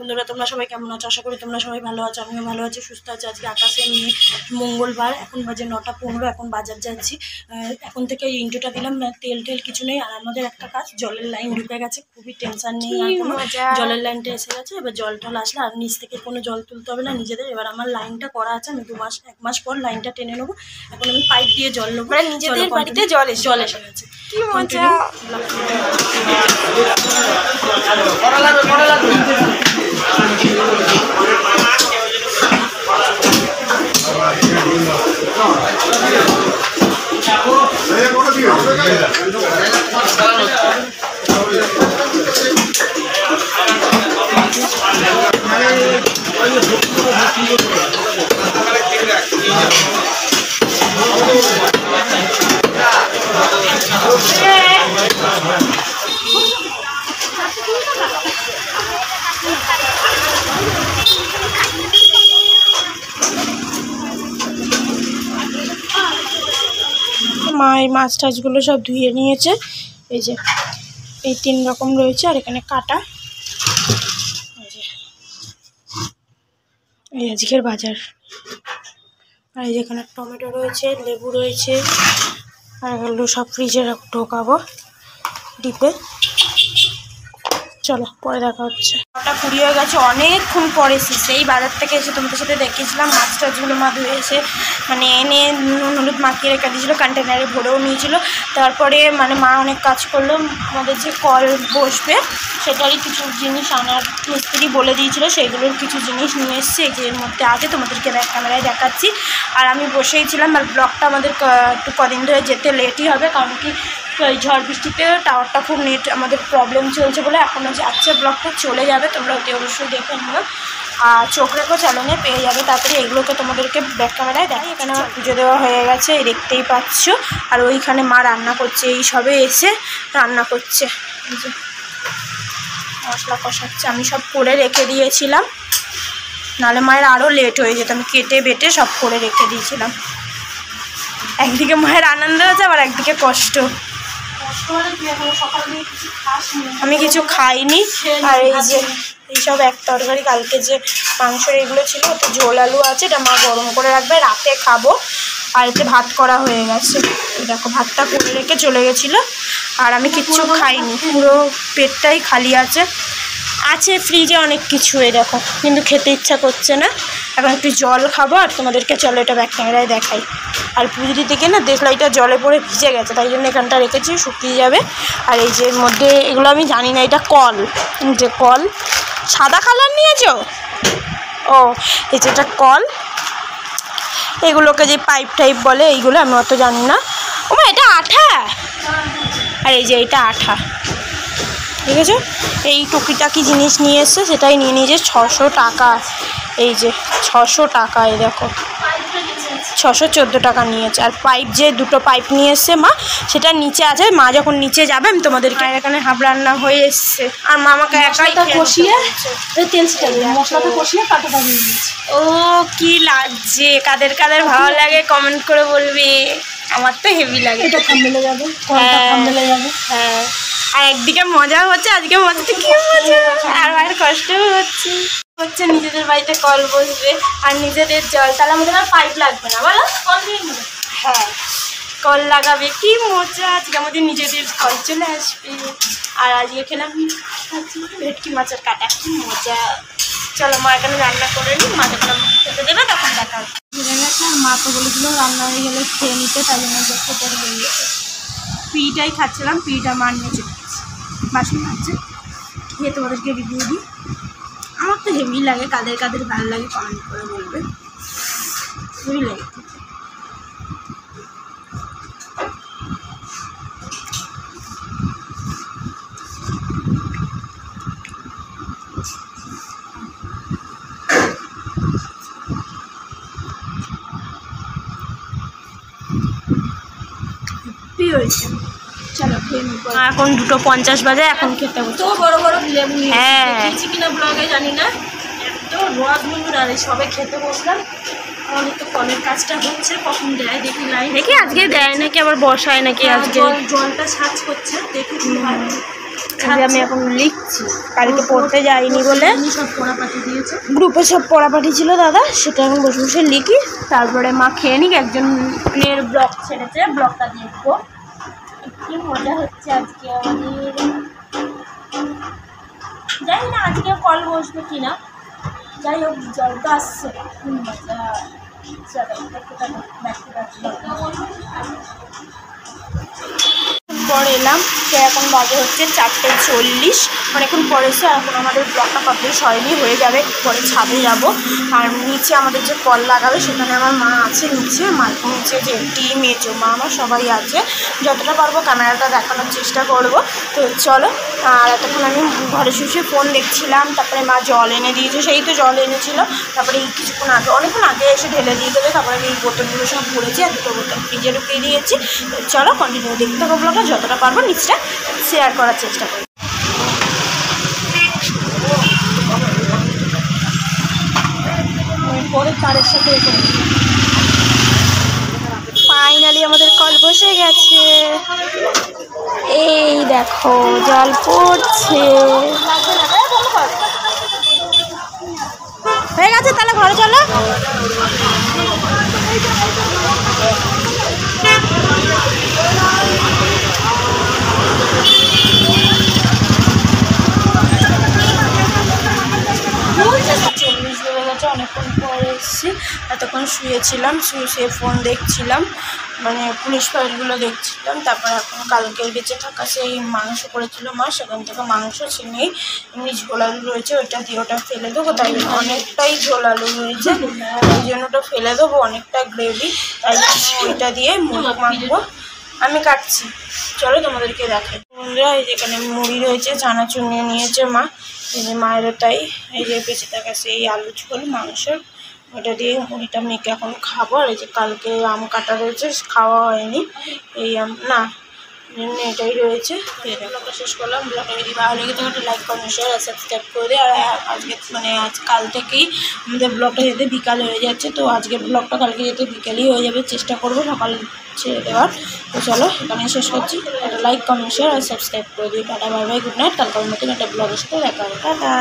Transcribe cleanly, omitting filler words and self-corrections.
বন্ধুরা, তোমরা সবাই কেমন আছো? আশা করি তোমরা সবাই ভালো আছো, আমিও ভালো আছি, সুস্থ আছি। আজকে আকাশে নিয়ে মঙ্গলবার, এখন বাজে 9:15। এখন বাজার যাচ্ছি। এখন থেকে ইন্টুটা দিলাম, তেল কিছু নেই। আর আমাদের একটা কাজ, জলের লাইন ঢুকে গেছে, খুবই টেনশন নেই আর কোনো। জলের লাইনটা এসে গেছে, এবার জল টল আসলে আর নিচ থেকে কোনো জল তুলতে হবে না নিজেদের। এবার আমার লাইনটা করা আছে, আমি 1 মাস পর লাইনটা টেনে নেবো। এখন আমি পাইপ দিয়ে জল নেবো, নিজেদের বাড়িতে জল এসে গেছে। কি মজা! মা এই মাছ টাছগুলো সব ধুয়ে নিয়েছে। এই যে এই 3 রকম রয়েছে, আর এখানে কাটা। এই আজকের বাজার। আর এই যেখানে টমেটো রয়েছে, লেবু রয়েছে, আর এগুলো সব ফ্রিজে ঢোকাবো ডিপে। চলো পরে দেখা হচ্ছে। 9:20 হয়ে গেছে, অনেকক্ষণ পরে সেই বাজার থেকে এসে তোমাদের সাথে দেখিয়েছিলাম মাছ টাছগুলো মা ধুয়ে এসে মানে এনে নুন হলুদ মাখিয়ে রেখে দিয়েছিলো, কন্টেনারে ভরেও নিয়েছিল। তারপরে মানে মা অনেক কাজ করলো, আমাদের যে কল বসবে সেটারই কিছু জিনিস আনার মিস্ত্রি বলে দিয়েছিলো, সেগুলোর কিছু জিনিস নিয়ে এসছে। এই যে এর মধ্যে আছে, তোমাদেরকে ব্যাক ক্যামেরায় দেখাচ্ছি। আর আমি বসেই ছিলাম, আর ব্লগটা আমাদের একটু কদিন ধরে যেতে লেটই হবে, কারণ কি এই ঝড় বৃষ্টিতে টাওয়ারটা খুব নেট আমাদের প্রবলেম চলছে বলে এখনও যাচ্ছে। ব্লগটা চলে যাবে, তোমরা ওতে অবশ্যই দেখে নিও। আর চোখ রেখো চ্যানেলে পেয়ে যাবে তাড়াতাড়ি। এগুলোকে তোমাদেরকে ব্যাক ক্যামেরায় দেখাই। এখানে আমার পুজো দেওয়া হয়ে গেছে, দেখতেই পাচ্ছ। আর ওইখানে মা রান্না করছে, এই সবে এসে রান্না করছে, এই যে মশলা কষাচ্ছে। আমি সব করে রেখে দিয়েছিলাম, নাহলে মায়ের আরও লেট হয়ে যেত। আমি কেটে বেটে সব করে রেখে দিয়েছিলাম। একদিকে মায়ের আনন্দ আছে, আবার একদিকে কষ্ট। আমি কিছু খাইনি। আর এই যে এইসব এক তরকারি, কালকে যে মাংসের এগুলো ছিল, ওতে ঝোল আলু আছে, এটা মা গরম করে রাখবে, রাতে খাবো। আর এতে ভাত করা হয়ে গেছে, দেখো ভাতটা করে রেখে চলে গেছিলো। আর আমি কিচ্ছু খাইনি, পুরো পেটটাই খালি আছে ফ্রিজে অনেক কিছু, এই দেখো, কিন্তু খেতে ইচ্ছা করছে না। এখন একটু জল খাবো, আর তোমাদেরকে চলো এটা ব্যাক ক্যামেরায় দেখাই। আর পুজো দিতে গিয়ে না দেশলাইটা জলে পড়ে ভিজে গেছে, তাই জন্য এখানটা রেখেছি, শুকিয়ে যাবে। আর এই যে মধ্যে এগুলো আমি জানি না, এটা কল, যে কল সাদা কালার নিয়েছো? ও এই যে এটা কল, এগুলোকে যে পাইপ টাইপ বলে, এইগুলো আমি অত জানি না। ও মা, এটা আঠা। আর এই যে এটা আঠা, ঠিক আছে। এই টুকিটাকি জিনিস নিয়ে এসছে, সেটাই নিয়ে নিয়েছে 600 টাকা। এই যে 600 টাকা, এই দেখো 614 টাকা নিয়েছে। আর পাইপ যে 2টো পাইপ নিয়ে এসছে মা, সেটা নিচে আছে। মা যখন নিচে যাবে আমি তোমাদেরকে। এখানে হাফ রান্না হয়ে এসছে, আর মামাকে একাই কষিয়ে তেল মশলাটা কষিয়ে কাটাটা দিয়ে দিয়েছে। ও কি লাগছে, কাদের কাদের ভালো লাগে কমেন্ট করে বলবে। আমার তো হেভি লাগে। এটা থামলে যাবে, থামলে যাবে। হ্যাঁ, আর একদিকে মজা হচ্ছে, আজকে মজাতে কি মজা, আর মায়ের কষ্টও হচ্ছে। নিজেদের বাড়িতে কল বসবে আর নিজেদের জল, তাহলে আমাদের আর পাইপ লাগবে না, বলো? কল দিয়ে নেবে। হ্যাঁ, কল লাগাবে, কি মজা। আজকে আমাদের নিজেদের কল চলে আসবে। আর আজকে খেলাম ভেটকি মাছের কাটা, কি মজা। চলো মা এখানে রান্না করে নিই, মা যখন আমাকে খেতে দেবে তখন দেখা হবে। ভেঙে গেছে, আর মা তো বলেছিল রান্না হয়ে গেলে খেয়ে নিতে, তাই জন্য খেতে হয়ে গেছে। পিটাই খাচ্ছিলাম, পিটা মা নিয়ে চলে গেছে, বাসন মারছে। খেয়ে তোমাদেরকে রিভিউ দিই। আমার তো হেভি লাগে, কাদের কাদের ভালো লাগে কমেন্ট করে বলবে। হেভি লাগে। হয়েছে, চলো খেয়ে নিই। এখন 2:50 বাজে, এখন খেতে বসে। তো বড় বড় লেবু নিয়েছি কিনা ব্লগে জানি না, এত রোদ বন্ধুরা। আর সবাই খেতে বসলাম, আমাদের তো কলের কাজটা হচ্ছে, কখন দেয় দেখি। লাইন দেখি আজকে দেয় নাকি, আবার বসায় নাকি আজকে। জলটা সার্চ করছে, দেখি কি হয়। আমি এখন লিখছি, কালকে পড়তে যাইনি বলে সব পড়া পাঠিয়ে দিয়েছে, গ্রুপে সব পড়া পাঠিয়েছিল দাদা, সেটা এখন বসে বসে লিখি। তারপরে মা খেয়ে নিক, একজনের ব্লগ ছেড়েছে, ব্লগটা দেখবো। কি মজা হচ্ছে আজকে আমাদের, জানি না আজকে কল বসবে কিনা, যাই হোক জলটা আসছে। পরে এলাম, তো এখন বাজে হচ্ছে 4:40, অনেকক্ষণ পরে এসে এখন আমাদের ব্লগটা কমপ্লিট হয়নি, হয়ে যাবে পরে ছাদে যাব। আর নিচে আমাদের যে কল লাগাবে সেখানে আমার মা আছে নিচে, মাইকে নিচে যে টিম মেজো মা আমার সবাই আছে, যতটা পারবো ক্যামেরাটা দেখানোর চেষ্টা করব। তো চলো, আর এতক্ষণ আমি ঘরে শুয়ে ফোন দেখছিলাম, তারপরে মা জল এনে দিয়েছে, সেই তো জল এনেছিল, তারপরে এই কিছুক্ষণ আগে অনেকক্ষণ আগে এসে ঢেলে দিয়ে গেলে, তারপরে এই বোতলগুলো সব ভরেছি আর দুটো বোতল ফ্রিজে ঢুকিয়ে দিয়েছি। তো চলো কন্টিনিউ দেখতে থাকো ব্লগটা, যতটা পারবো নিচটা শেয়ার করার চেষ্টা করি। পরে তারের সাথে ফাইনালি আমাদের কল বসে গেছে, এই দেখো জল পড়ছে, হয়ে গেছে। তাহলে ঘরে চলো। অনেকক্ষণ পরে এসেছি, এতক্ষণ শুয়েছিলাম, শুয়ে ফোন দেখছিলাম, মানে পুলিশ ফাইলগুলো দেখছিলাম। তারপর এখন কালকের বেঁচে থাকা সেই মাংস করেছিল মা, সেখান থেকে মাংস ছিনিয়ে এমনি ঝোল আলু রয়েছে, ওইটা দিয়ে ওটা ফেলে দেবো, তাই অনেকটাই ঝোল আলু রয়েছে, ওই জন্য ওটা ফেলে দেবো, অনেকটা গ্রেভি, তাই জন্য ওইটা দিয়ে মুড়ি মাখবো। আমি কাটছি, চলো তোমাদেরকে দেখাই। বন্ধুরা এই যেখানে মুড়ি রয়েছে, চানাচুর নিয়ে নিয়েছে মা, এই যে মায়েরও তাই, এই যে বেঁচে থাকা সেই আলু ঝোল মাংসের, ওটা দিয়ে মুড়িটা মেখে এখন খাবো। আর এই যে কালকে আম কাটা রয়েছে, খাওয়া হয়নি, এই আম না এটাই রয়েছে। ব্লগটা শেষ করলাম, ব্লগটা যদি ভালো লেগে থাকে একটা লাইক কমেন্ট শেয়ার আর সাবস্ক্রাইব করে দিই। আর আজকে মানে কাল থেকেই আমাদের ব্লগটা যেতে বিকাল হয়ে যাচ্ছে, তো আজকের ব্লগটা কালকে যেতে বিকালই হয়ে যাবে, চেষ্টা করবো সকাল ছেড়ে দেওয়ার। তো চলো এখানে শেষ করছি, একটা লাইক কমেন্ট শেয়ার আর সাবস্ক্রাইব করে দিই। Tata bye bye, good night, কালকের মতন একটা ব্লগের সাথে দেখা হবে, টাটা।